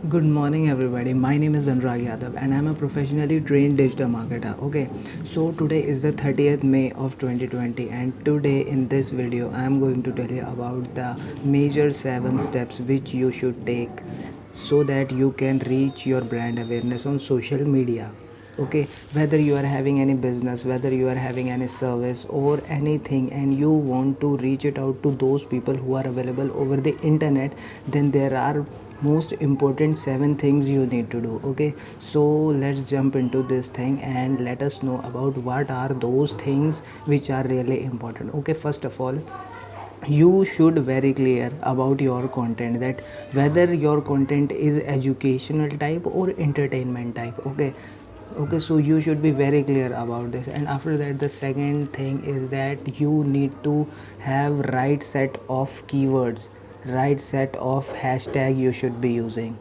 Good morning, everybody. My name is Anurag Yadav, and I'm a professionally trained digital marketer. Okay, so today is the 30th May of 2020, and today in this video, I'm going to tell you about the major 7 steps which you should take so that you can reach your brand awareness on social media. Okay, whether you are having any business, whether you are having any service or anything, and you want to reach it out to those people who are available over the internet, then there are most important 7 things you need to do. Okay, so let's jump into this thing and let us know about what are those things which are really important. Okay, first of all, you should very clear about your content, that whether your content is educational type or entertainment type. Okay, so you should be very clear about this. And after that, the second thing is that you need to have right set of keywords, right set of hashtag you should be using.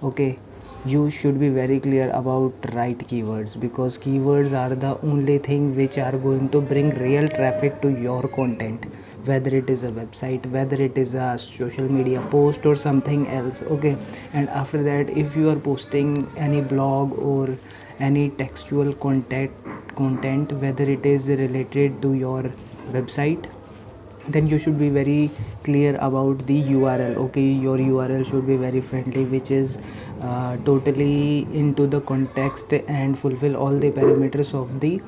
Okay, you should be very clear about right keywords, because keywords are the only thing which are going to bring real traffic to your content, whether it is a website, whether it is a social media post or something else. Okay, and after that, if you are posting any blog or any textual content, whether it is related to your website, then you should be very clear about the URL. Okay, your URL should be very friendly, which is totally into the context and fulfill all the parameters of the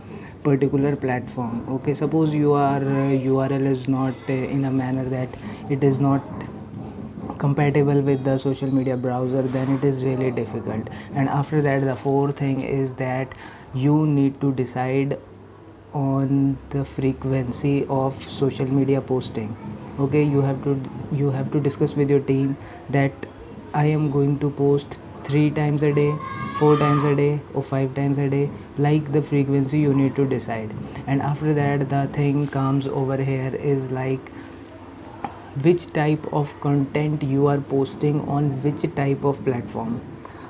particular platform. Okay, suppose your URL is not in a manner that it is not compatible with the social media browser, then it is really difficult. And after that, the fourth thing is that you need to decide on the frequency of social media posting. Okay, you have to discuss with your team that I am going to post 3 times a day, 4 times a day or 5 times a day. Like, the frequency you need to decide. And after that, the thing comes over here is like which type of content you are posting on which type of platform.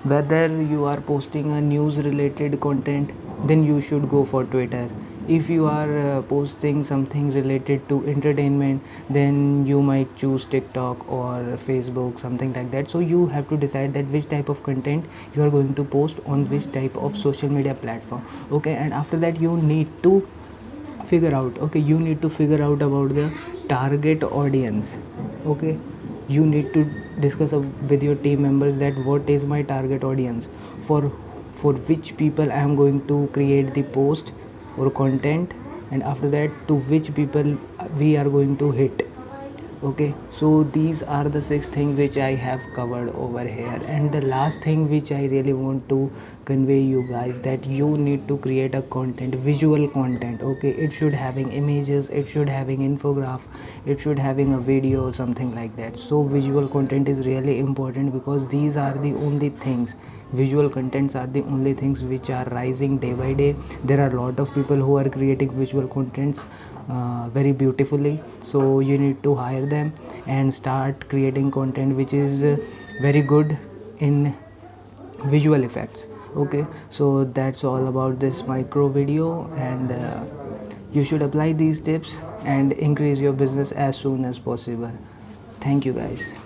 Whether you are posting a news related content, then you should go for Twitter. If you are posting something related to entertainment, then you might choose TikTok or Facebook, something like that. So you have to decide that which type of content you are going to post on which type of social media platform. Okay, and after that, you need to figure out about the target audience. Okay, you need to discuss with your team members that what is my target audience, for which people I am going to create the post or content, and after that, to which people we are going to hit. Okay, so these are the 6 things which I have covered over here. And the last thing which I really want to convey you guys, that you need to create a content, visual content. Okay, it should having images, it should having infograph, it should having a video, something like that. So visual content is really important, because these are the only things, visual contents are the only things which are rising day by day. There are a lot of people who are creating visual contents very beautifully, so you need to hire them and start creating content which is very good in visual effects. Okay, so that's all about this micro video, and you should apply these tips and increase your business as soon as possible. Thank you, guys.